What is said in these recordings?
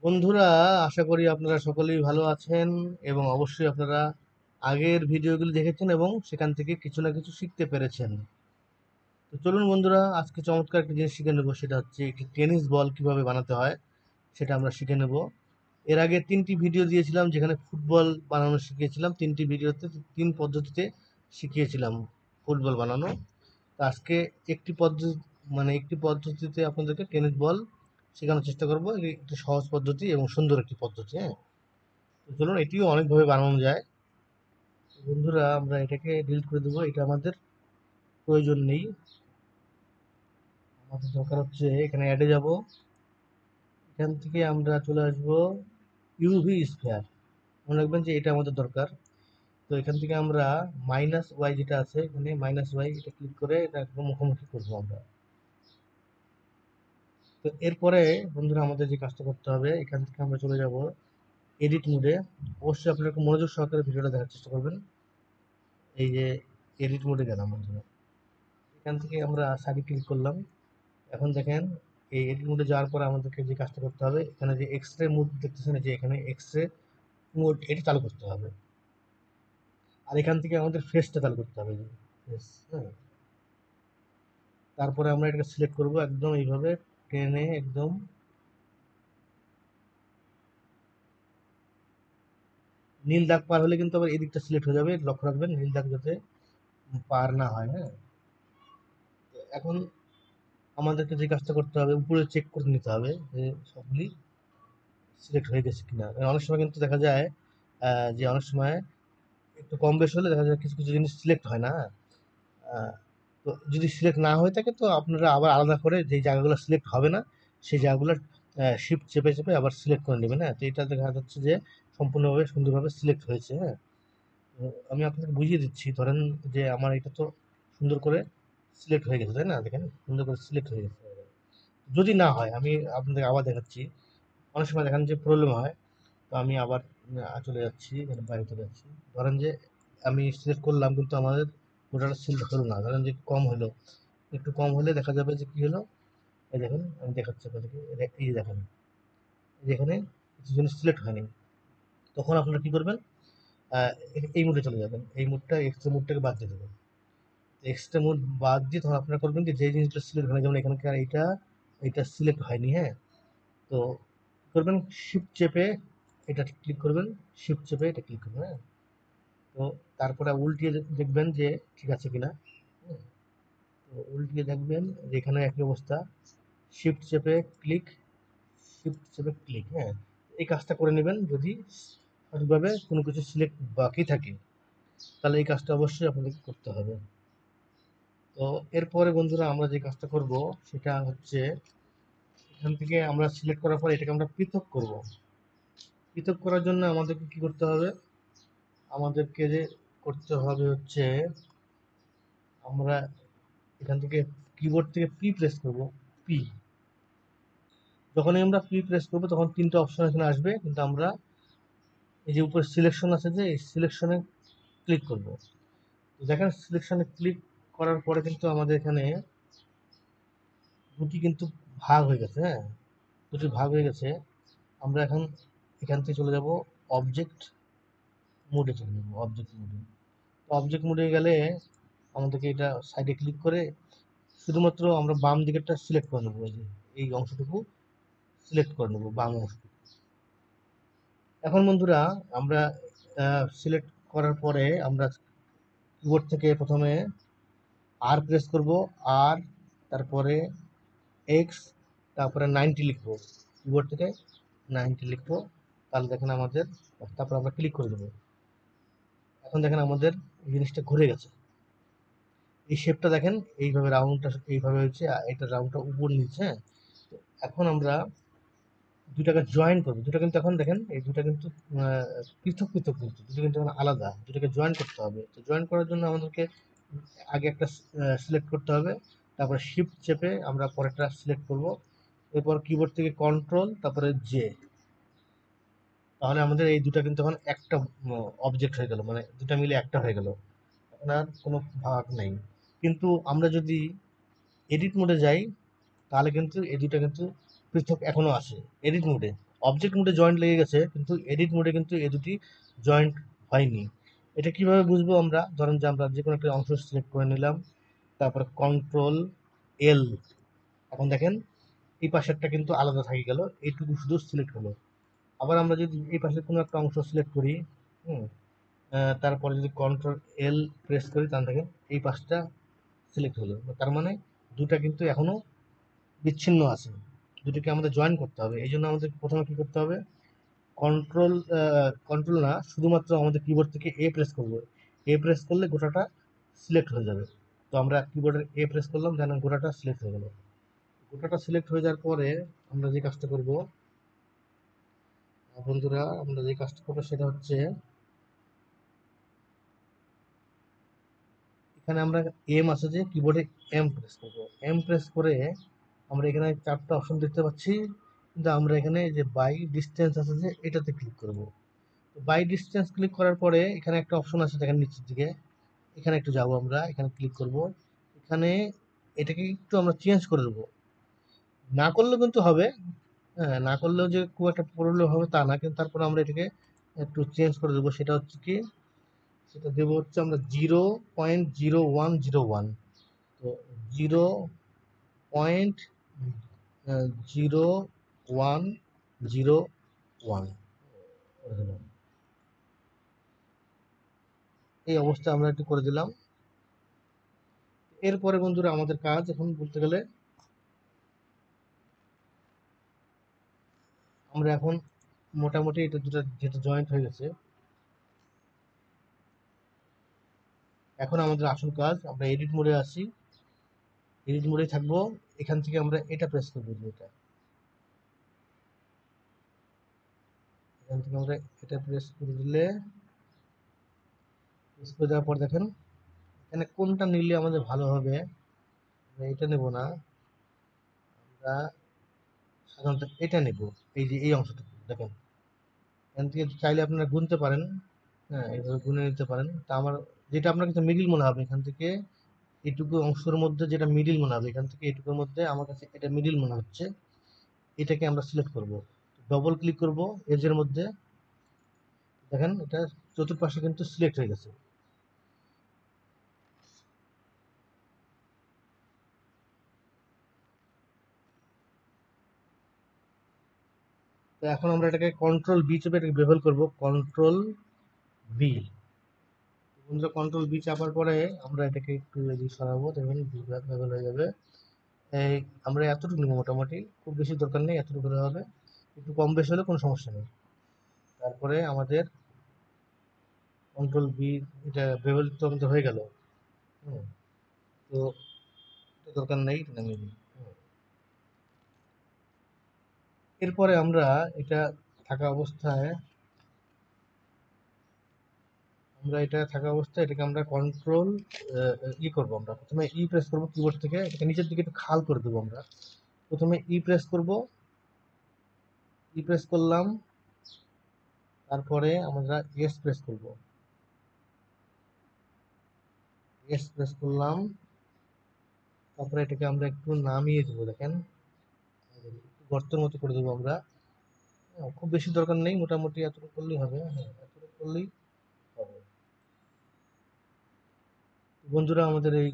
বন্ধুরা, আশা করি আপনারা সকলেই ভালো আছেন এবং অবশ্যই আপনারা আগের ভিডিওগুলি দেখেছেন এবং সেখান থেকে কিছু না কিছু শিখতে পেরেছেন। তো চলুন বন্ধুরা, আজকে চমৎকার একটা জিনিস শিখে নেব, সেটা হচ্ছে একটি টেনিস বল কিভাবে বানাতে হয় সেটা আমরা শিখে নেব। এর আগে 3টি ভিডিও দিয়েছিলাম যেখানে ফুটবল বানানো শিখিয়েছিলাম। 3টি ভিডিওতে 3 পদ্ধতিতে শিখিয়েছিলাম ফুটবল বানানো। তো আজকে একটি পদ্ধতি একটি পদ্ধতিতে আপনাদেরকে টেনিস বল শেখানোর চেষ্টা করব। একটি সহজ পদ্ধতি এবং সুন্দর একটি পদ্ধতি, হ্যাঁ। তো চলুন, এটিও অনেকভাবে বানানো যায়। তো বন্ধুরা, আমরা এটাকে ডিলিট করে দেবো, এটা আমাদের প্রয়োজন নেই। আমাদের দরকার হচ্ছে এখানে অ্যাডে যাব, এখান থেকে আমরা চলে আসব ইউভি স্ফিয়ার। মনে রাখবেন যে এটা আমাদের দরকার। তো এখান থেকে আমরা মাইনাস ওয়াই যেটা আছে এখানে, মাইনাস ওয়াই এটা ক্লিক করে এটা একদম মুখোমুখি করবো আমরা। তো এরপরে বন্ধুরা আমাদের যে কাজটা করতে হবে, এখান থেকে আমরা চলে যাব এডিট মোডে। অবশ্যই আপনারা একটু মনোযোগ সহকারে ভিডিওটা দেখার চেষ্টা করবেন। এই যে এডিট মোডে গেলাম বন্ধুরা, এখান থেকে আমরা সাইডে ক্লিক করলাম। এখন দেখেন, এই এডিট মোডে যাওয়ার পরে আমাদেরকে যে কাজটা করতে হবে, এখানে যে এক্সরে মোড দেখতেছেন, যে এখানে এক্সরে মোড এটা চালু করতে হবে। আর এখান থেকে আমাদের ফেসটা চালু করতে হবে, যে ফেস, হ্যাঁ। তারপরে আমরা এটাকে সিলেক্ট করব একদম এইভাবে টেনে, একদম নীল দাগ পার হলে কিন্তু আবার এদিকটা সিলেক্ট হয়ে যাবে, লক্ষ্য রাখবেন নীল দাগ যাতে পার না হয়, হ্যাঁ। তো এখন আমাদেরকে যে কাজটা করতে হবে, উপরে চেক করে নিতে হবে যে সবগুলি সিলেক্ট হয়ে গেছে কিনা। অনেক সময় কিন্তু দেখা যায় যে অনেক সময় একটু কম বেশ হলে দেখা যায় কিছু কিছু জিনিস সিলেক্ট হয় না। আহ, তো যদি সিলেক্ট না হয়ে থাকে, তো আপনারা আবার আলাদা করে যে জায়গাগুলো সিলেক্ট হবে না সেই জায়গাগুলো শিফট চেপে চেপে আবার সিলেক্ট করে নেবেন, হ্যাঁ। তো এটা দেখা যাচ্ছে যে সম্পূর্ণভাবে সুন্দরভাবে সিলেক্ট হয়েছে, হ্যাঁ। তো আমি আপনাকে বুঝিয়ে দিচ্ছি, ধরেন যে আমার এটা তো সুন্দর করে সিলেক্ট হয়ে গেছে, তাই না? দেখেন সুন্দর করে সিলেক্ট হয়ে গেছে। যদি না হয় আমি আপনাদের আবার দেখাচ্ছি। অনেক সময় দেখেন যে প্রবলেম হয়। তো আমি আবার চলে যাচ্ছি, এখানে বাইরে চলে যাচ্ছি। ধরেন যে আমি সিলেক্ট করলাম কিন্তু আমাদের ওটা সিলেক্ট হলো না, ধরেন যে কম হলো। একটু কম হলে দেখা যাবে যে কি হলো, এই দেখেন আমি দেখাচ্ছি আপনাদেরকে, এই যে দেখেন যেখানে কিছু জিনিস সিলেক্ট হয়নি। তখন আপনারা কি করবেন, এই মুডে চলে যাবেন, এই মুডটা এক্সট্রা মুডটাকে বাদ দিয়ে দেবেন। এক্সট্রা মুড বাদ দিয়ে তখন আপনারা করবেন কি, যে জিনিসটা সিলেক্ট হয়, যেমন এখানকার এইটা এইটা সিলেক্ট হয়নি, হ্যাঁ। তো কি করবেন, শিফট চেপে এটা ক্লিক করবেন, শিফট চেপে এটা ক্লিক করবেন, হ্যাঁ। তো তারপরে উল্টিয়ে দেখবেন যে ঠিক আছে কিনা, হুম। তো উল্টিয়ে দেখবেন যে এখানে একই অবস্থা, শিফট চেপে ক্লিক, শিফট চেপে ক্লিক, হ্যাঁ। এই কাজটা করে নেবেন। যদি সঠিকভাবে কোনো কিছু সিলেক্ট বাকি থাকে, তাহলে এই কাজটা অবশ্যই আপনাদেরকে করতে হবে। তো এরপরে বন্ধুরা আমরা যে কাজটা করব সেটা হচ্ছে, এখান থেকে আমরা সিলেক্ট করার পর এটাকে আমরা পৃথক করব। পৃথক করার জন্য আমাদেরকে কি করতে হবে, আমাদেরকে যে করতে হবে হচ্ছে, আমরা এখান থেকে কিবোর্ড থেকে পি প্রেস করব। পি, যখনই আমরা পি প্রেস করব তখন 3টা অপশন এখানে আসবে, কিন্তু আমরা এই যে উপরে সিলেকশন আছে, যে এই সিলেকশনে ক্লিক করব। তো দেখেন সিলেকশনে ক্লিক করার পরে কিন্তু আমাদের এখানে দুটি কিন্তু ভাগ হয়ে গেছে, হ্যাঁ। দুটি ভাগ হয়ে গেছে। আমরা এখন এখান থেকে চলে যাব অবজেক্ট মোডে, চলে যাব অবজেক্ট মোডে। অবজেক্ট মোডে গেলে আমাদেরকে এটা সাইডে ক্লিক করে শুধুমাত্র আমরা বাম দিকেরটা সিলেক্ট করে নেবো, এই যে এই অংশটুকু সিলেক্ট করে নেবো, বাম অংশটুকু। এখন বন্ধুরা আমরা সিলেক্ট করার পরে আমরা কিবোর্ড থেকে প্রথমে আর প্রেস করব, আর তারপরে এক্স, তারপরে 90 লিখবো, কিবোর্ড থেকে 90 লিখবো। তাহলে দেখেন আমাদের, তারপর আমরা ক্লিক করে দেবো। এখন দেখেন আমাদের এই জিনিসটা ঘুরে গেছে। এই শেপটা দেখেন, এইভাবে রাউন্ডটা এইভাবে হচ্ছে, এটা রাউন্ডটা উপর নিচে, হ্যাঁ। তো এখন আমরা দুটাকে জয়েন করবো। দুটা কিন্তু এখন দেখেন এই দুটা কিন্তু পৃথক পৃথক, কিন্তু দুটো কিন্তু এখন আলাদা, দুটাকে জয়েন করতে হবে। তো জয়েন করার জন্য আমাদেরকে আগে একটা সিলেক্ট করতে হবে, তারপরে শিফট চেপে আমরা পরেরটা সিলেক্ট করব। এরপর কিবোর্ড থেকে কন্ট্রোল তারপরে জে, তাহলে আমাদের এই দুটা কিন্তু এখন একটা অবজেক্ট হয়ে গেল, মানে দুটা মিলে একটা হয়ে গেল, এখন আর কোনো ভাগ নেই। কিন্তু আমরা যদি এডিট মোডে যাই, তাহলে কিন্তু এই দুটা কিন্তু পৃথক এখনো আছে এডিট মোডে। অবজেক্ট মোডে জয়েন্ট লেগে গেছে, কিন্তু এডিট মোডে কিন্তু এই দুটি জয়েন্ট হয়নি। এটা কিভাবে বুঝবো আমরা? ধরেন যে আমরা যে কোনো একটা অংশ সিলেক্ট করে নিলাম, তারপরে কন্ট্রোল এল, এখন দেখেন এই পাশেরটা কিন্তু আলাদা থাকে গেল, এইটুকু শুধু সিলেক্ট হলো। আবার আমরা যদি এই পাশে কোনো একটা অংশ সিলেক্ট করি, হুম, তারপরে যদি কন্ট্রোল এল প্রেস করি, তাহলে দেখেন এই পাশটা সিলেক্ট হলো। তার মানে দুটা কিন্তু এখনো বিচ্ছিন্ন আছে, দুটোকে আমাদের জয়েন করতে হবে। এই জন্য আমাদের প্রথমে কি করতে হবে? কন্ট্রোল কন্ট্রোল না, শুধুমাত্র আমাদের কিবোর্ড থেকে এ প্রেস করবো। এ প্রেস করলে গোটাটা সিলেক্ট হয়ে যাবে। তো আমরা কিবোর্ডের এ প্রেস করলাম, যেন গোটাটা সিলেক্ট হয়ে গেল। গোটাটা সিলেক্ট হয়ে যাওয়ার পরে আমরা যে কাজটা করব বন্ধুরা, আমরা যে কাজটা করবো সেটা হচ্ছে, এখানে আমরা এম আছে যে কিবোর্ডে এম প্রেস করব। এম প্রেস করে আমরা এখানে চারটা অপশন দেখতে পাচ্ছি, কিন্তু আমরা এখানে যে বাই ডিস্টেন্স আছে যে এটাতে ক্লিক করব। বাই ডিস্টেন্স ক্লিক করার পরে এখানে একটা অপশন আছে দেখেন নিচের দিকে, এখানে একটু যাব, আমরা এখানে ক্লিক করব। এখানে এটাকে একটু আমরা চেঞ্জ করে দেবো, না করলেও কিন্তু হবে, হ্যাঁ, না করলেও যে খুব একটা প্রবলেম হবে তা না, কিন্তু তারপরে আমরা এটাকে একটু চেঞ্জ করে দেবো। সেটা হচ্ছে কি, সেটা দেবো হচ্ছে আমরা 0.0101। তো 0.0101 এই অবস্থা আমরা একটু করে দিলাম। এরপরে বন্ধুরা আমাদের কাজ এখন বলতে গেলে, আমরা এখন মোটামুটি এটা দুটো যেটা জয়েন্ট হয়ে গেছে, এখন আমাদের আসল কাজ, আমরা এডিট মোডে আসি, এডিট মোডে থাকবো। এখান থেকে আমরা এটা প্রেস করবো, এটা এখান থেকে আমরা এটা প্রেস করে দিলে, প্রেস করে দেওয়ার পর দেখেন এখানে কোনটা নিলে আমাদের ভালো হবে। আমরা এটা নেব না, আমরা সাধারণত এটা নেব। এই যে এই অংশটুকু দেখেন, এখান থেকে চাইলে আপনারা গুনতে পারেন, হ্যাঁ, এইভাবে গুনে নিতে পারেন। তা আমার যেটা আপনার কাছে মিডিল মনে হবে, এখান থেকে এটুকু অংশের মধ্যে যেটা মিডিল মনে হবে, এখান থেকে এটুকুর মধ্যে আমার কাছে এটা মিডিল মনে হচ্ছে, এটাকে আমরা সিলেক্ট করব। ডবল ক্লিক করব এজের মধ্যে, দেখেন এটা চতুর্পাশে কিন্তু সিলেক্ট হয়ে গেছে। তো এখন আমরা এটাকে কন্ট্রোল বি চেপে এটাকে বেভেল করব, কন্ট্রোল বি। বন্ধুরা কন্ট্রোল বি চাপার পরে আমরা এটাকে একটু এদিকে সরাবো, দেখবেন বেভেল হয়ে যাবে। এই আমরা এতটুকু নেবো, মোটামুটি খুব বেশি দরকার নেই, এতটুকু হলে হবে, একটু কম বেশি হলে কোনো সমস্যা নেই। তারপরে আমাদের কন্ট্রোল বি, এটা বেভেল তো আমাদের হয়ে গেল। হুম, তো এটা দরকার নেই, এটা নামিয়ে দিই। এরপরে আমরা এটা থাকা অবস্থায়, এটাকে আমরা কন্ট্রোল ই করবো, আমরা প্রথমে ই প্রেস করবো কিবোর্ড থেকে, এটাকে নিচের দিকে একটু খাল করে দেবো। আমরা প্রথমে ই প্রেস করব, ই প্রেস করলাম, তারপরে আমরা এস প্রেস করব, এস প্রেস করলাম, তারপরে এটাকে আমরা একটু নামিয়ে দেবো। দেখেন একটু গর্তের মতো করে দেবো আমরা, হ্যাঁ, খুব বেশি দরকার নেই, মোটামুটি এতটুকু করলেই হবে, হ্যাঁ, এতটুকু করলেই হবে। বন্ধুরা আমাদের এই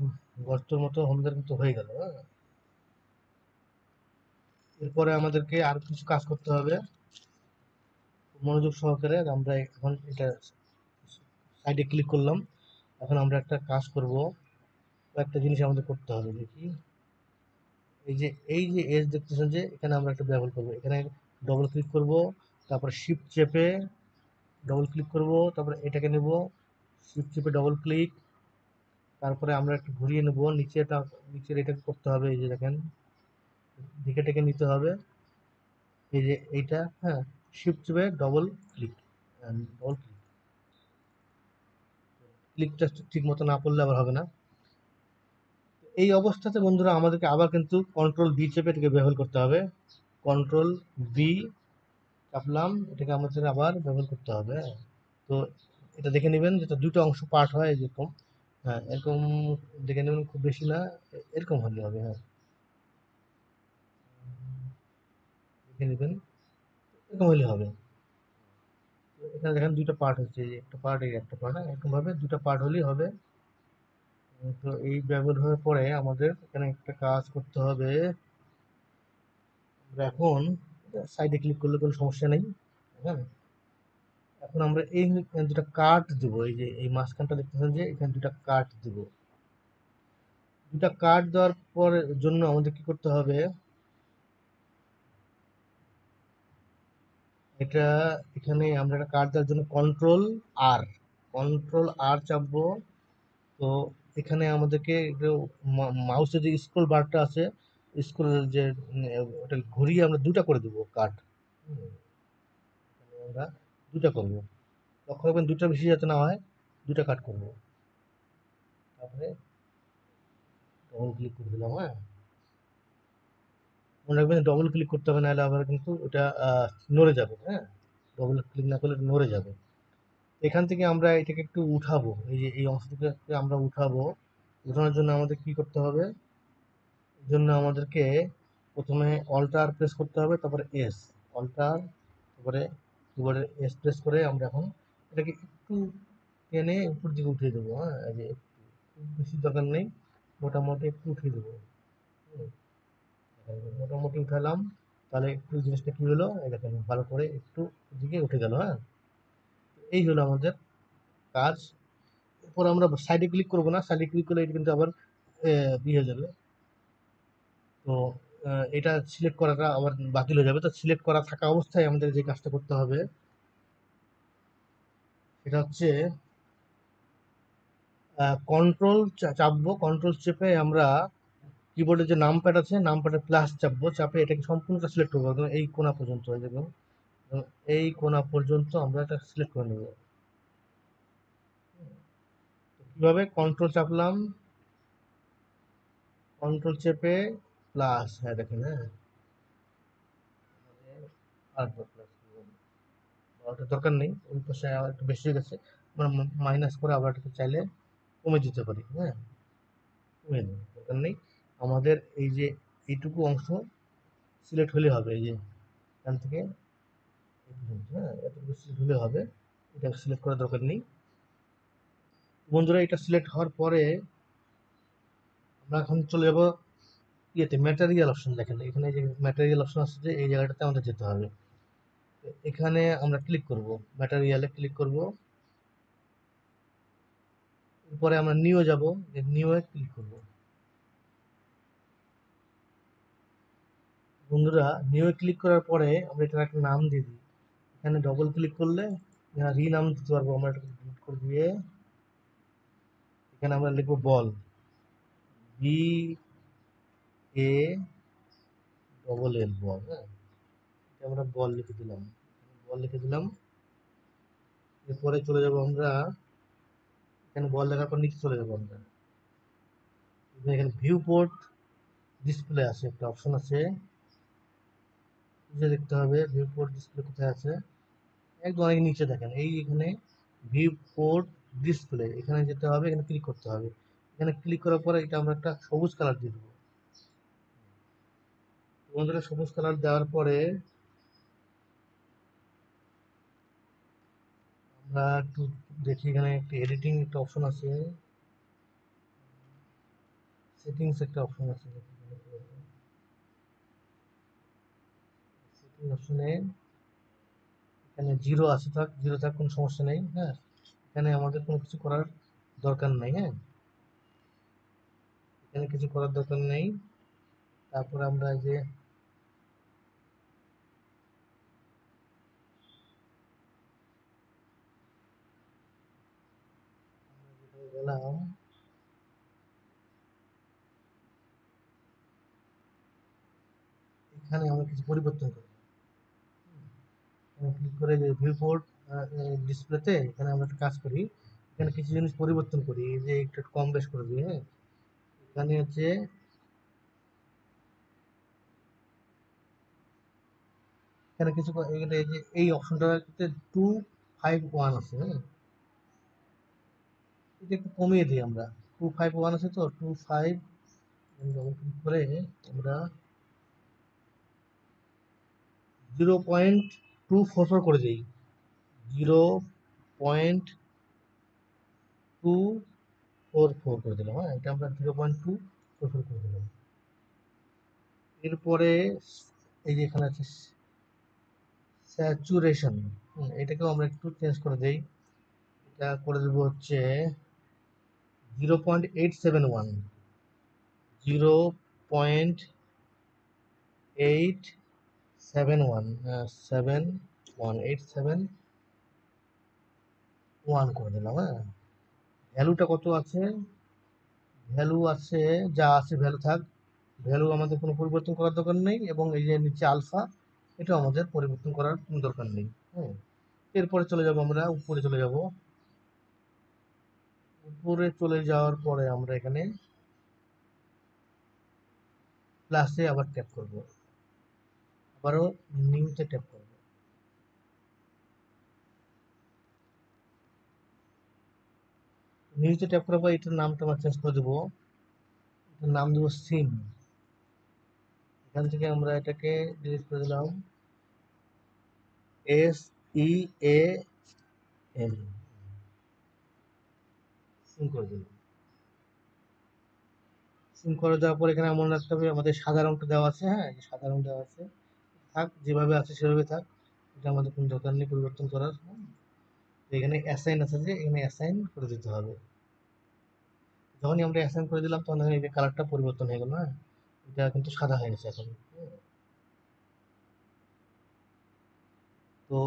গর্তের মতো আমাদের কিন্তু হয়ে গেল, হ্যাঁ। এরপরে আমাদেরকে আর কিছু কাজ করতে হবে মনোযোগ সহকারে। আমরা এখন এটা সাইডে ক্লিক করলাম, এখন আমরা একটা কাজ করব, একটা জিনিস আমাদের করতে হবে, দেখি। এই যে এজ দেখতেছেন যে এখানে আমরা একটা ব্যবহার করব, এখানে ডবল ক্লিক করব, তারপর শিফট চেপে ডবল ক্লিক করব, তারপরে এটাকে নেব, শিফট চেপে ডবল ক্লিক, তারপরে আমরা একটু ঘুরিয়ে নেব নিচেটা, নিচের এটাকে করতে হবে, এই যে দেখেন দিকেটাকে নিতে হবে, এই যে এইটা, হ্যাঁ, শিফট চেপে ডবল ক্লিক, ডবল ক্লিক, ক্লিকটা ঠিক মতো না করলে আবার হবে না। এই অবস্থাতে বন্ধুরা আমাদেরকে আবার কিন্তু কন্ট্রোল বি চেপে এটাকে ব্যবহার করতে হবে, কন্ট্রোল বি চাপলাম, এটাকে আমাদের আবার ব্যবহার করতে হবে, হ্যাঁ। তো এটা দেখে নেবেন যেটা দুটো অংশ পার্ট হয় যেরকম, হ্যাঁ, এরকম দেখে নেবেন, খুব বেশি না, এরকম হলে হবে, হ্যাঁ, দেখে নেবেন। এরকম হলে হবে। তো এখানে দেখেন দুইটা পার্ট হচ্ছে, এই একটা পার্ট, এই একটা পার্ট, এরকম ভাবে দুটা পার্ট হলেই হবে। তো এই ব্যবহার হওয়ার পরে আমাদের এখানে একটা কাজ করতে হবে। আমরা এখন সাইডে ক্লিক করলে কোনো সমস্যা নেই। হ্যাঁ, এখন আমরা এই দুটা কাট দিব, এই যে এই মাঝখানটা দেখতেছেন যে এখানে দুটা কাট দিব। দুটা কাট দেওয়ার পর জন্য আমাদের কি করতে হবে, এটা এখানে আমরা একটা কাট দেওয়ার জন্য কন্ট্রোল আর চাপবো। তো এখানে আমাদেরকে মাউসের যে স্ক্রল বারটা আছে, স্ক্রলের যে ওটা ঘুরিয়ে আমরা দুটা করে দেবো কাট। আমরা দুটা করবো, লক্ষ্য রাখবেন দুটা বেশি যাতে না হয়, দুটা কাট করবো। তারপরে ডবল ক্লিক করে দিলাম। হ্যাঁ, মনে রাখবেন ডবল ক্লিক করতে হবে, নাহলে আবার কিন্তু ওটা নড়ে যাবে। হ্যাঁ, ডবল ক্লিক না করলে নড়ে যাবে। এখান থেকে আমরা এটাকে একটু উঠাবো, এই যে এই অংশটাকে আমরা উঠাবো। উঠানোর জন্য আমাদের কি করতে হবে, এর জন্য আমাদেরকে প্রথমে অল্টার প্রেস করতে হবে, তারপরে এস, অল্টার, তারপরে কিবোর্ডের এস প্রেস করে আমরা এখন এটাকে একটু টেনে উপর দিকে উঠিয়ে দেবো। হ্যাঁ, এই যে খুব বেশি দরকার নেই, মোটামুটি একটু উঠিয়ে দেবো। হুম, মোটামুটি উঠালাম, তাহলে একটু জিনিসটা কি হলো, এই দেখেন ভালো করে একটু দিকে উঠে গেল। হ্যাঁ, এই হলো আমাদের কাজ। এরপর আমরা সাইডে ক্লিক করবো না, সাইডে ক্লিক করলে এটা কিন্তু আবার হয়ে যাবে। তো এটা সিলেক্ট করাটা আবার বাতিল হয়ে যাবে। তো সিলেক্ট করা থাকা অবস্থায় আমাদের যে কাজটা করতে হবে সেটা হচ্ছে কন্ট্রোল চাপবো, কন্ট্রোল চেপে আমরা কিবোর্ডে যে নাম প্যাড আছে, নাম প্যাডে প্লাস চাপবো, চাপে এটাকে সম্পূর্ণটা সিলেক্ট করবো, একদম এই কোণা পর্যন্ত, এই দেখুন এই কোণা পর্যন্ত আমরা এটা সিলেক্ট করে নেব। কিভাবে, কন্ট্রোল চাপলাম, কন্ট্রোল চেপে প্লাস, হ্যাঁ দেখেন, হ্যাঁ আর প্লাস, ওটা দরকার নেই, ওই পাশে আবার একটু বেশি হয়ে গেছে, আমরা মাইনাস করে আবার এটাকে চাইলে কমে দিতে পারি। হ্যাঁ, কমে নেই, দরকার নেই। আমাদের এই যে এইটুকু অংশ সিলেক্ট হলে হবে, এই যে এখান থেকে এই পর্যন্ত, হ্যাঁ এতটুকু সিলেক্ট হলে হবে, এটা সিলেক্ট করার দরকার নেই। বন্ধুরা, এটা সিলেক্ট হওয়ার পরে আমরা এখন চলে যাব ইয়েতে, ম্যাটেরিয়াল অপশন। দেখেন এখানে যে ম্যাটেরিয়াল অপশন আছে, যে এই জায়গাটাতে আমাদের যেতে হবে। এখানে আমরা ক্লিক করব, ম্যাটেরিয়ালে ক্লিক করব, এরপরে আমরা নিউ যাব, নিউ এ ক্লিক করব। বন্ধুরা, নিউ এ ক্লিক করার পরে আমরা এটার একটা নাম দিয়ে দিই। এখানে ডবল ক্লিক করলে রিনাম দিতে পারবো, আমরা এটাকে ডিলিট করে দিয়ে এখানে আমরা লিখবো বল, বি এ ডবল এল, বল। হ্যাঁ, এটা আমরা বল লিখে দিলাম, বল লিখে দিলাম। এরপরে চলে যাব আমরা, এখানে বল লেখার পর নিচে চলে যাবো আমরা, এখানে ভিউ পোর্ট ডিসপ্লে আছে, একটা অপশন আছে, খুঁজে দেখতে হবে ভিউ পোর্ট ডিসপ্লে কোথায় আছে। একদম অনেক নিচে দেখেন, এই এখানে ভিউ পোর্ট ডিসপ্লে, এখানে যেতে হবে, এখানে ক্লিক করতে হবে। এখানে ক্লিক করার পরে এটা আমরা একটা সবুজ কালার দিয়ে দেবো। বন্ধুরা, সবুজ কালার দেওয়ার পরে আমরা একটু দেখি, এখানে একটা এডিটিং একটা অপশন আছে, সেটিংস একটা অপশন আছে, সেটিং অপশনে এখানে জিরো আছে, থাক জিরো থাক, কোনো সমস্যা নেই। হ্যাঁ, এখানে আমাদের কোনো কিছু করার দরকার নেই। হ্যাঁ, এখানে কিছু করার দরকার নেই। তারপরে আমরা এই যে গেলাম, এখানে আমরা কিছু পরিবর্তন করি, ক্লিক করে যে ভিউ পোর্ট ডিসপ্লেতে এখানে আমরা একটা কাজ করি, এখানে কিছু জিনিস পরিবর্তন করি, এই যে একটু কম বেশ করে দিই। হ্যাঁ, এখানে হচ্ছে, এখানে কিছু এখানে এই যে এই অপশনটাতে 251 আছে। হ্যাঁ, এটা একটু কমিয়ে দিই আমরা, 251 আছে, তো 25 ক্লিক করে আমরা 0.5 244 করে দিই, 0.244 করে দিলাম। হ্যাঁ, এটা আমরা 0.244 করে দিলাম। এরপরে এই যে এখানে আছে স্যাচুরেশন, এটাকেও আমরা একটু চেঞ্জ করে দেই। এটা করে দেবো হচ্ছে 0.871, 0.871 করে দিলাম। হ্যাঁ, ভ্যালুটা কত আছে? ভ্যালু আছে যা আছে ভ্যালু থাক, ভ্যালু আমাদের কোনো পরিবর্তন করার দরকার নেই, এবং এই যে নিচে আলফা, এটা আমাদের পরিবর্তন করার কোনো দরকার নেই। হ্যাঁ, এরপরে চলে যাব, আমরা উপরে চলে যাব। উপরে চলে যাওয়ার পরে আমরা এখানে প্লাসে আবার ট্যাপ করব, আবারও নিউতে ট্যাপ করব। নিউতে ট্যাপ করার পর এটার নামটা আমরা চেঞ্জ করে দেবো, এটার নাম দেবো সিম। এখান থেকে আমরা এটাকে ডিলিট করে দিলাম, SEAM, সিম করে দিলাম। সিম করে দেওয়ার পর এখানে মনে রাখতে হবে আমাদের সাদা রংটা দেওয়া আছে। হ্যাঁ, এই সাদা রং দেওয়া আছে, থাক যেভাবে আছে সেভাবে থাক, এটা আমাদের কোনো দরকার নেই পরিবর্তন করার। এখানে অ্যাসাইন আছে, যে এখানে অ্যাসাইন করে দিতে হবে। যখনই আমরা অ্যাসাইন করে দিলাম তখন এই যে কালারটা পরিবর্তন হয়ে গেল। হ্যাঁ, এটা কিন্তু সাদা হয়ে গেছে এখন। তো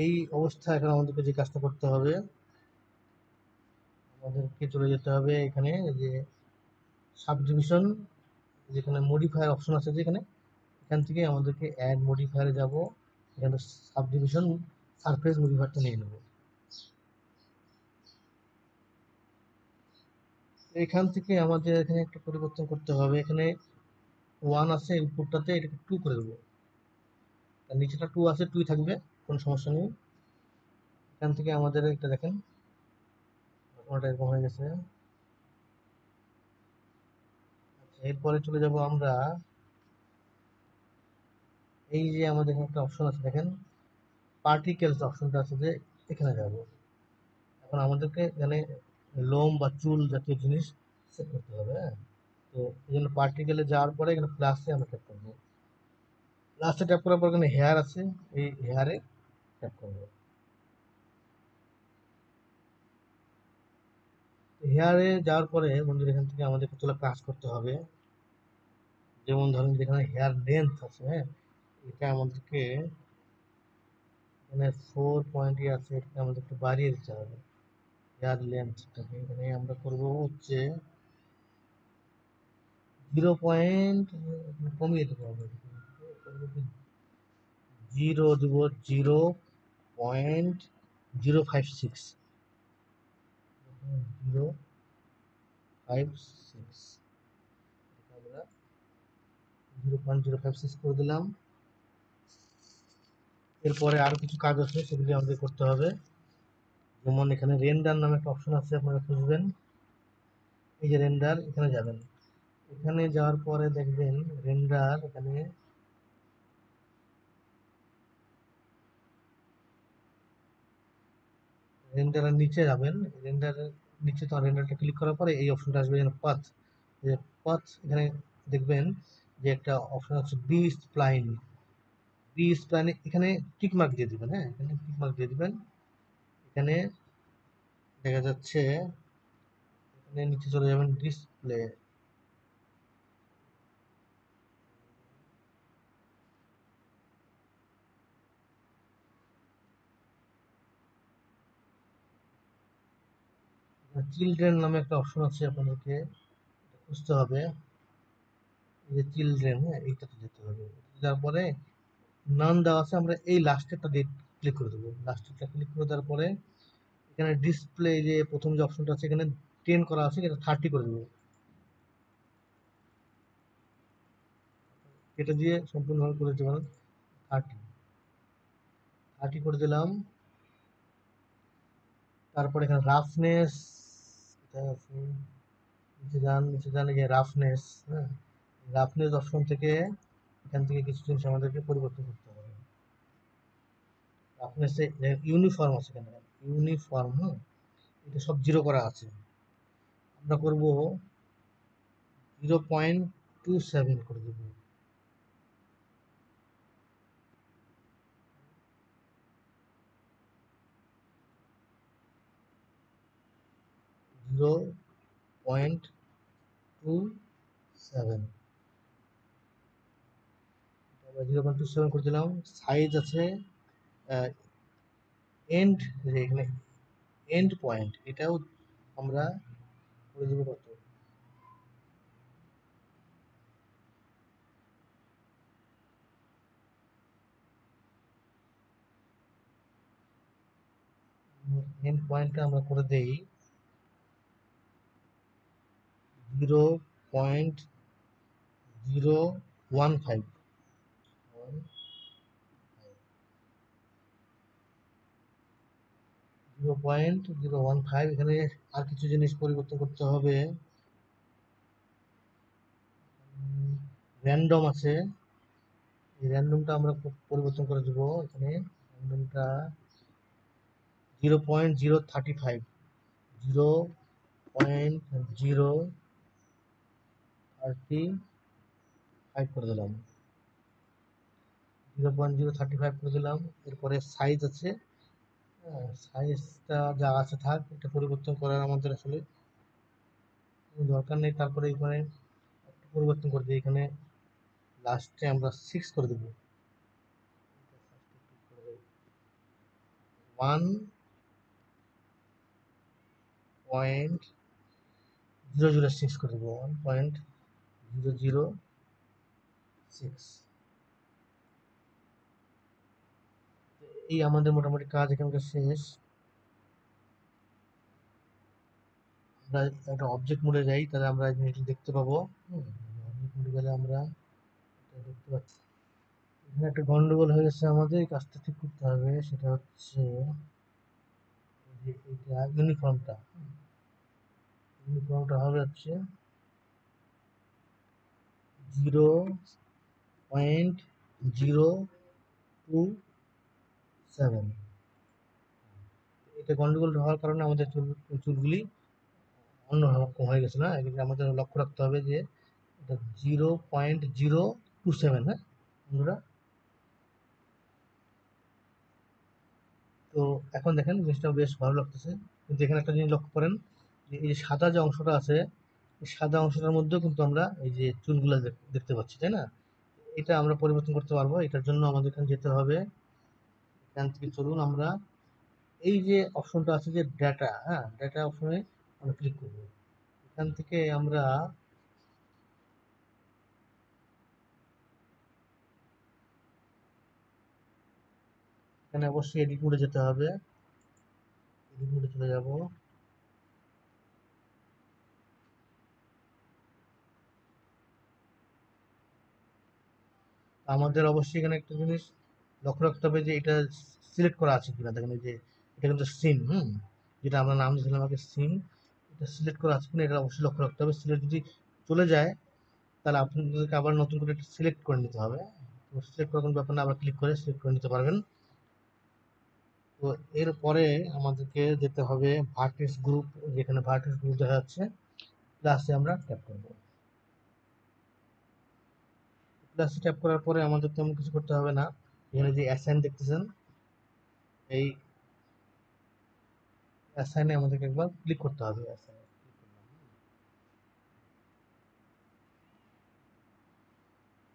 এই অবস্থা, এখন আমাদেরকে যে কাজটা করতে হবে, আমাদেরকে চলে যেতে হবে এখানে যে সাব ডিভিশন, যেখানে মডিফায়ার অপশন আছে, যেখানে এখান থেকে আমাদেরকে অ্যাড মডিফায়ারে যাব, এখানে সাব ডিভিশন সারফেস মডিফায়ারটা নিয়ে নেব। এখান থেকে আমাদের এখানে একটা পরিবর্তন করতে হবে, এখানে 1 আছে উপরটাতে, এটাকে 2 করে দেবো, আর নিচেটা 2 আছে, 2 থাকবে, কোনো সমস্যা নেই। এখান থেকে আমাদের একটা দেখেন ঘটনাটা এরকম হয়ে গেছে। আচ্ছা, এরপরে চলে যাব আমরা, এই যে আমাদের এখানে একটা অপশন আছে দেখেন, পার্টিকেলস অপশনটা আছে, যে এখানে যাব। এখন আমাদেরকে এখানে লোম বা চুল জাতীয় জিনিস সেট করতে হবে। হ্যাঁ, তো এই জন্য পার্টিকেলে যাওয়ার পরে এখানে প্লাসে আমরা ট্যাপ করবো, প্লাসে ট্যাপ করার পর এখানে হেয়ার আছে, এই হেয়ারে ট্যাপ করবো। হেয়ারে যাওয়ার পরে বন্ধুরা এখান থেকে আমাদের কিছুটা কাজ করতে হবে, যেমন ধরেন যেখানে হেয়ার লেন্থ আছে, হ্যাঁ, এটা আমাদেরকে এখানে 4 পয়েন্ট আছে, এটাকে আমাদের একটু বাড়িয়ে দিতে হবে। হেয়ার লেন্থটাকে এখানে আমরা করবো হচ্ছে 0 পয়েন্ট, কমিয়ে দেবো আমরা, 0 দেবো 0.056, 0.056, আমরা 0.056 করে দিলাম। এরপরে আরো কিছু কাজ আছে, সেগুলি আমাদের করতে হবে। যেমন এখানে রেন্ডার নামে একটা অপশন আছে, আপনারা খুঁজবেন, এই যে রেন্ডার, এখানে যাবেন। এখানে যাওয়ার পরে দেখবেন রেন্ডার, এখানে রেন্ডারের নিচে যাবেন, রেন্ডারের নিচে তো রেন্ডারটা ক্লিক করার পরে এই অপশনটা আসবে, যেন পাথ, যে পাথ, এখানে দেখবেন যে একটা অপশন আছে বি স্প্লাইন, বি স্প্লাইনে এখানে টিক মার্ক দিয়ে দিবেন। হ্যাঁ, এখানে টিক মার্ক দিয়ে দিবেন। এখানে দেখা যাচ্ছে, এখানে নিচে চলে যাবেন ডিসপ্লে, চিলড্রেন নামে একটা অপশন আছে, আপনাদেরকে খুঁজতে হবে, এই যে চিলড্রেন, হ্যাঁ, এইটাতে যেতে হবে। তারপরে নান দেওয়া আছে, আমরা এই লাস্টেরটা দিয়ে ক্লিক করে দেবো, লাস্টেরটা ক্লিক করে দেওয়ার পরে এখানে ডিসপ্লে, যে প্রথম যে অপশনটা আছে এখানে 10 করা আছে, এটা 30 করে দেবো। এটা দিয়ে সম্পূর্ণভাবে করে দিতে পারেন, 30, 30 করে দিলাম। তারপর এখানে রাফনেস, নিচে যান, নিচে যান, এই যে রাফনেস, হ্যাঁ, রাফনেস অপশন থেকে এখান থেকে কিছু জিনিস আমাদেরকে পরিবর্তন করতে হবে। আপনার সে ইউনিফর্ম আছে কেন, ইউনিফর্ম, এটা সব জিরো করা আছে। আমরা করব 0.27 করে দেব। জিরো পয়েন্ট টু সেভেন 0.27 করে দিলাম। সাইজ আছে এন্ড, এখানে এন্ড পয়েন্ট, এটাও আমরা করে দেবো কত, এন্ড পয়েন্টটা আমরা করে দেই 0.015। 0.015, এখানে আর কিছু জিনিস পরিবর্তন করতে হবে। র্যান্ডম আছে, এই র্যান্ডমটা আমরা পরিবর্তন করে দেবো। এখানে র্যান্ডমটা 0.035, 0.035 করে দিলাম। 0.035 করে দিলাম। এরপরে সাইজ আছে, সাইজটা যা আছে থাক, এটা পরিবর্তন করার আমাদের আসলে দরকার নেই। তারপরে এখানে একটু পরিবর্তন করে দিই, এখানে লাস্টে আমরা 6 করে দেবো। 1.006 করে দেবো, 1.006। এই আমাদের মোটামুটি কাজ এখানকার শেষ। আমরা একটা অবজেক্ট মোডে যাই, তাহলে আমরা এই জিনিসটা দেখতে পাবো। অবজেক্ট মোডে গেলে আমরা এটা দেখতে পাচ্ছি। এখানে একটা গন্ডগোল হয়ে গেছে, আমাদের এই কাজটা ঠিক করতে হবে। সেটা হচ্ছে যে এটা ইউনিফর্মটা হবে হচ্ছে 0.027। এটা গন্ডগোল হওয়ার কারণে আমাদের চুলগুলি অন্যরকম হয়ে গেছে না, এক্ষেত্রে আমাদের লক্ষ্য রাখতে হবে যে এটা 0.027। হ্যাঁ বন্ধুরা, তো এখন দেখেন জিনিসটা বেশ ভালো লাগতেছে। কিন্তু এখানে একটা জিনিস লক্ষ্য করেন যে এই যে সাদা যে অংশটা আছে, এই সাদা অংশটার মধ্যেও কিন্তু আমরা এই যে চুলগুলো দেখতে পাচ্ছি, তাই না? এটা আমরা পরিবর্তন করতে পারবো। এটার জন্য আমাদের এখানে যেতে হবে। এখান থেকে চলুন আমরা এই যে অপশনটা আছে যে ডেটা, হ্যাঁ ডেটা অপশনে আমরা ক্লিক করব। এখান থেকে আমরা এখানে অবশ্যই এডিট মোডে যেতে হবে। এডিট মোডে চলে যাব। আমাদের অবশ্যই এখানে একটা জিনিস লক্ষ্য রাখতে হবে যে এটা সিলেক্ট করা আছে কিনা। দেখেন এই যে এটা কিন্তু সিন, যেটা আমরা নাম দিয়েছিলাম আগে সিন, এটা সিলেক্ট করা আছে কিনা এটা অবশ্যই লক্ষ্য রাখতে হবে। সিলেক্ট যদি চলে যায় তাহলে আপনাদেরকে আবার নতুন করে এটা সিলেক্ট করে নিতে হবে। তো সিলেক্ট করার কোনো ব্যাপার না, আবার ক্লিক করে সিলেক্ট করে নিতে পারবেন। তো এরপরে আমাদেরকে যেতে হবে ভার্টেক্স গ্রুপ, যেখানে ভার্টেক্স গ্রুপ দেখা যাচ্ছে, প্লাসে আমরা ট্যাপ করব। প্লাসে ট্যাপ করার পরে আমাদের তেমন কিছু করতে হবে না। এখানে যে অ্যাসাইন দেখতেছেন, এই অ্যাসাইনে আমাদেরকে একবার ক্লিক করতে হবে।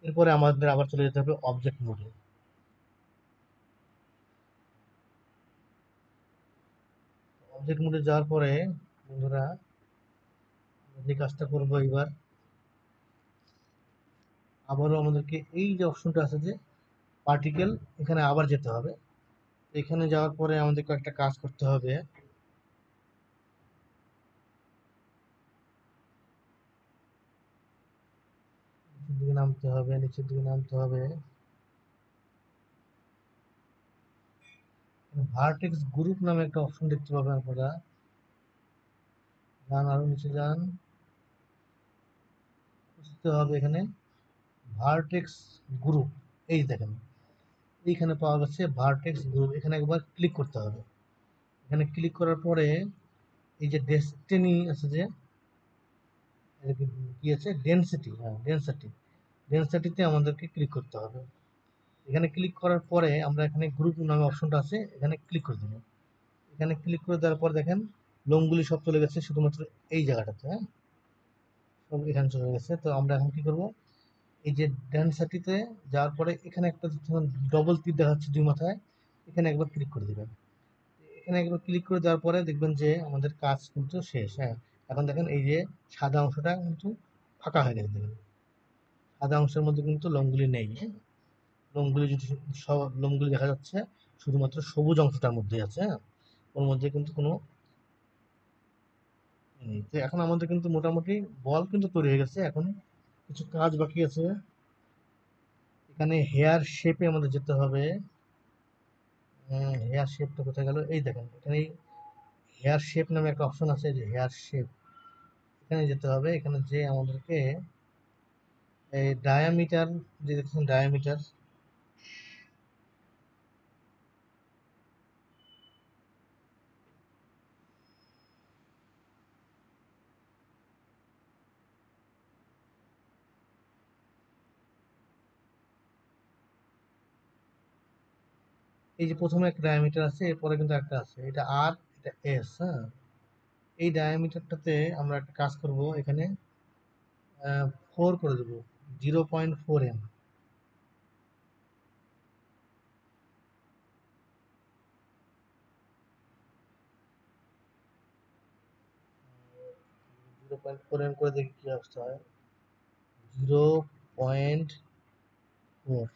এরপরে আমাদের আবার চলে যেতে হবে অবজেক্ট মোডে। অবজেক্ট মোডে যাওয়ার পরে বন্ধুরা যে কাজটা করবো এবার, আবারও আমাদেরকে এই যে অপশনটা আছে যে পার্টিকেল, এখানে আবার যেতে হবে। এখানে যাওয়ার পরে আমাদের কয়েকটা কাজ করতে হবে। নিচের দিকে নামতে হবে, নিচের দিকে নামতে হবে। ভার্টেক্স গ্রুপ নামে একটা অপশন দেখতে পাবেন আপনারা। যান, আরো নিচে যান, বুঝতে হবে এখানে ভার্টেক্স গ্রুপ, এই দেখেন এইখানে পাওয়া যাচ্ছে ভার্টেক্স গ্রুপ, এখানে একবার ক্লিক করতে হবে। এখানে ক্লিক করার পরে এই যে ডেস্টিনি আছে যে কি আছে ডেনসিটি, হ্যাঁ ডেনসিটি, ডেনসিটিতে আমাদেরকে ক্লিক করতে হবে। এখানে ক্লিক করার পরে আমরা এখানে গ্রুপ নামে অপশনটা আছে, এখানে ক্লিক করে দেবো। এখানে ক্লিক করে দেওয়ার পর দেখেন লোমগুলি সব চলে গেছে শুধুমাত্র এই জায়গাটাতে, হ্যাঁ সব এখানে চলে গেছে। তো আমরা এখন কি করব, এই যে ডেনসিটিতে যাওয়ার পরে এখানে একটা ডবল তীর দেখাচ্ছে দুই মাথায়, এখানে একবার ক্লিক করে দেবেন। এখানে একবার ক্লিক করে দেওয়ার পরে দেখবেন যে আমাদের কাজ কিন্তু শেষ। হ্যাঁ, এখন দেখেন এই যে সাদা অংশটা কিন্তু ফাঁকা হয়ে গেছে, দেখেন সাদা অংশের মধ্যে কিন্তু লোমগুলি নেই। হ্যাঁ, লোমগুলি যদি সব লোমগুলি দেখা যাচ্ছে শুধুমাত্র সবুজ অংশটার মধ্যে আছে। হ্যাঁ, ওর মধ্যে কিন্তু কোনো নেই। তো এখন আমাদের কিন্তু মোটামুটি বল কিন্তু তৈরি হয়ে গেছে। এখন কিছু কাজ বাকি আছে। এখানে হেয়ার শেপে আমাদের যেতে হবে। হেয়ার শেপটা কোথায় গেল, এই দেখেন এখানে হেয়ার শেপ নামে একটা অপশন আছে, যে হেয়ার শেপ, এখানে যেতে হবে। এখানে যে আমাদেরকে এই ডায়ামিটার, যে দেখছেন ডায়ামিটার, 'এই যে প্রথমে একটা ডায়ামিটার আছে, এরপরে কিন্তু একটা আছে, এটা আর এটা এস। হ্যাঁ, এই ডায়ামিটারটাতে আমরা একটা কাজ করব, এখানে 4 করে দেবো, 0.4 এম। 0.4 এম করে দেখি কি অবস্থা হয়। 0.4,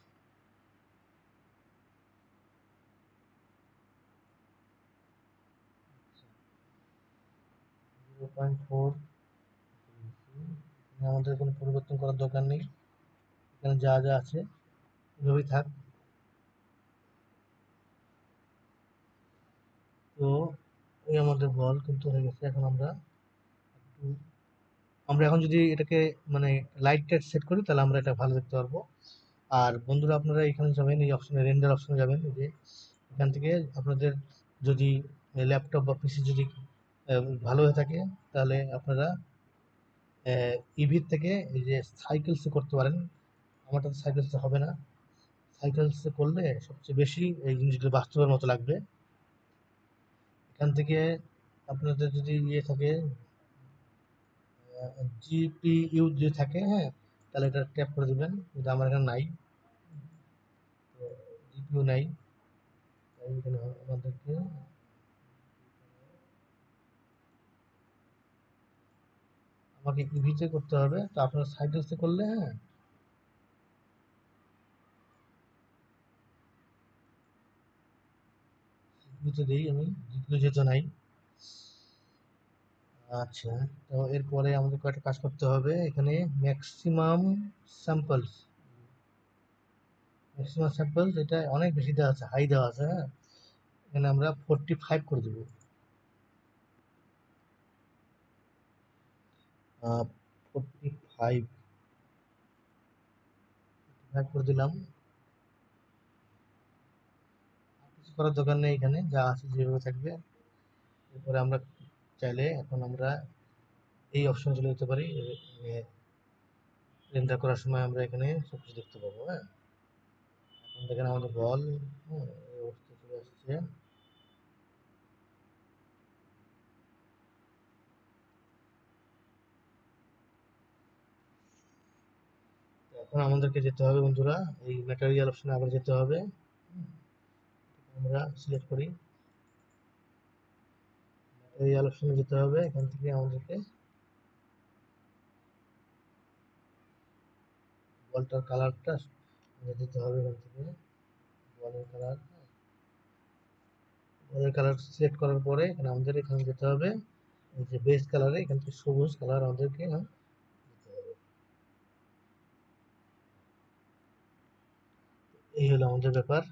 0.4। আমাদের কোনো পরিবর্তন করার দরকার নেই, এখানে যা যা আছে এভাবেই থাক। তো এই আমাদের বল কিন্তু হয়ে গেছে। এখন আমরা এখন যদি এটাকে মানে লাইটটা সেট করি, তাহলে আমরা এটা ভালো দেখতে পারবো। আর বন্ধুরা, আপনারা এখানে যাবেন, এই অপশনে রেন্ডার অপশনে যাবেন। এই যে এখান থেকে আপনাদের যদি ল্যাপটপ বা পিসি যদি ভালো হয়ে থাকে, তাহলে আপনারা ইভির থেকে এই যে সাইকেলসে করতে পারেন। আমারটা সাইকেলসে হবে না, সাইকেলসে করলে সবচেয়ে বেশি এই জিনিসগুলো বাস্তবের মতো লাগবে। এখান থেকে আপনাদের যদি ইয়ে থাকে, জিপিইউ যদি থাকে, হ্যাঁ তাহলে এটা ট্যাপ করে দিবেন, কিন্তু আমার এখানে নাই, তো জিপিইউ নাই। তাই এখানে আমাদেরকে আমাকে ইভিতে করতে হবে। তো আপনার সাইকেলসে করলে, হ্যাঁ জিপিইউতে দিই আমি, জিপিইউ যেহেতু নাই। আচ্ছা, তো এরপরে আমাদের কয়েকটা কাজ করতে হবে। এখানে ম্যাক্সিমাম স্যাম্পলস, ম্যাক্সিমাম স্যাম্পলস এটা অনেক বেশি দেওয়া আছে, হাই দেওয়া আছে। হ্যাঁ, এখানে আমরা 45 করে দেবো। 45, 45 করে দিলাম। কিছু করার দরকার নেই, এখানে যা আছে যেভাবে থাকবে। এরপরে আমরা চাইলে এখন আমরা এই অপশনে চলে যেতে পারি। রেন্ডার করার সময় আমরা এখানে সবকিছু দেখতে পাবো। হ্যাঁ, এখন দেখেন আমাদের বল, হ্যাঁ এই অবস্থায় চলে আসছে। এখন আমাদেরকে যেতে হবে বন্ধুরা, এই ম্যাটেরিয়াল অপশনে আবার যেতে হবে। হুম, আমরা সিলেক্ট করি, ম্যাটেরিয়াল অপশনে যেতে হবে। এখান থেকে আমাদেরকে বলটার কালারটা দিতে হবে। এখান থেকে বলের কালার, বলের কালার সিলেক্ট করার পরে এখানে আমাদের এখানে যেতে হবে, এই যে বেস কালারে এখান থেকে সবুজ কালার আমাদেরকে দিতে হবে। এই হলো আমাদের ব্যাপার।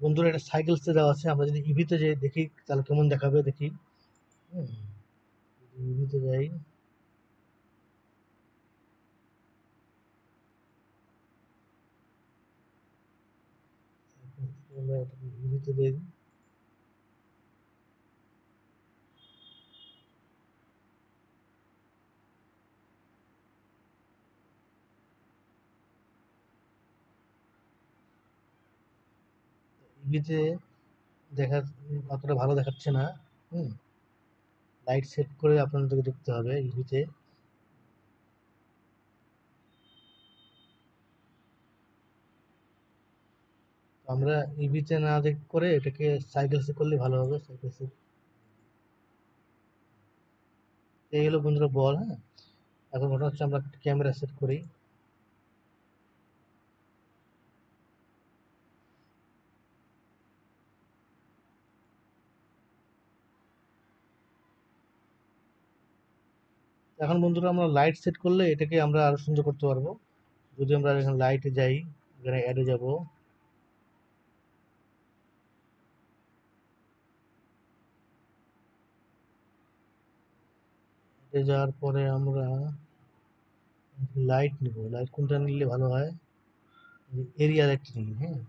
বন্ধুরা এটা সাইকেলসে দেওয়া আছে, আমরা যদি ইভিতে যাই দেখি তাহলে কেমন দেখাবে দেখি। হুম, ইভিতে যাই, ইভিতে যাই, ইভিতে দেখা অতটা ভালো দেখাচ্ছে না। হুম, লাইট সেট করে আপনাদেরকে দেখতে হবে ইভিতে। আমরা ইভিতে না দেখ করে এটাকে সাইকেলসে করলে ভালো হবে, সাইকেলসে। এই হলো বন্ধুরা বল, হ্যাঁ। এখন ঘটনা হচ্ছে আমরা ক্যামেরা সেট করি। এখন বন্ধুরা আমরা লাইট সেট করলে এটাকে আমরা আরো সুন্দর করতে পারবো। যদি আমরা এখানে লাইটে যাই, এখানে অ্যাডে যাব, অ্যাডে যাওয়ার পরে আমরা লাইট নিব। লাইট কোনটা নিলে ভালো হয়? এরিয়া লাইট নিই, হ্যাঁ।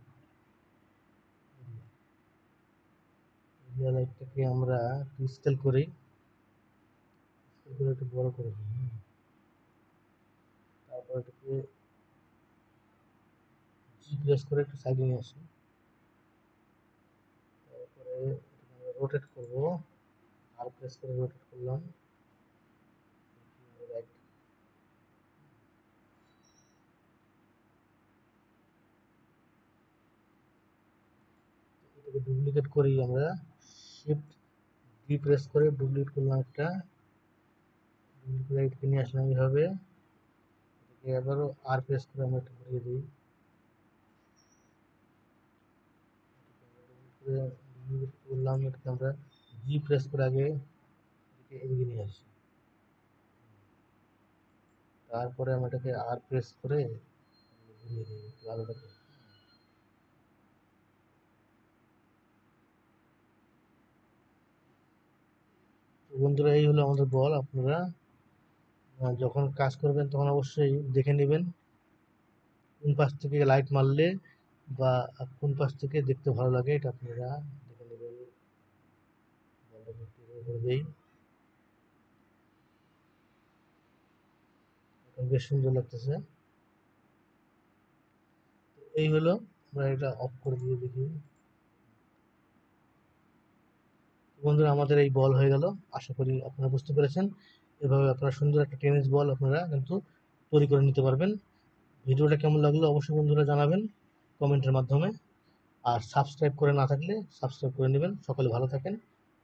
এরিয়া লাইটটাকে আমরা স্কেল করি, স্কেল করে একটু বড় করে দিই, হ্যাঁ। তারপর এটাকে জি প্রেস করে একটু সাইডে নিয়ে আসি। তারপরে রোটেট করব, আর প্রেস করে রোটেট করলাম। লাইট এটাকে ডুপ্লিকেট করি আমরা, শিফট ডি প্রেস করে ডুপ্লিকেট করলাম একটা, ডুপ্লিকেট নিয়ে আসলাম এইভাবে। এটাকে আবারও আর প্রেস করে আমরা একটু ঘুরিয়ে দিই, ডুপ্লিকেট করলাম। এটাকে আমরা জি প্রেস করে আগে এদিকে নিয়ে আসি, তারপরে আমরা এটাকে আর প্রেস করে ঘুরিয়ে দিই একটু আলাদা করে। তো বন্ধুরা এই হলো আমাদের বল। আপনারা যখন কাজ করবেন তখন অবশ্যই দেখে নেবেন কোন পাশ থেকে লাইট মারলে বা কোন পাশ থেকে দেখতে ভালো লাগে, এটা আপনারা দেখে নেবেন। বলটাকে একটু এভাবে করে দেই, এখন বেশ সুন্দর লাগতেছে। এই হলো, আমরা এটা অফ করে দিয়ে দেখি। বন্ধুরা আমাদের এই বল হয়ে গেল, আশা করি আপনারা বুঝতে পেরেছেন। এভাবে আপনারা সুন্দর একটা টেনিস বল আপনারা কিন্তু তৈরি করে নিতে পারবেন। ভিডিওটা কেমন লাগলো অবশ্যই বন্ধুরা জানাবেন কমেন্টের মাধ্যমে। আর সাবস্ক্রাইব করে না থাকলে সাবস্ক্রাইব করে নেবেন। সকলে ভালো থাকেন,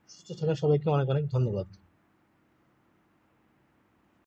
সুস্থ থাকেন, সবাইকে অনেক অনেক ধন্যবাদ।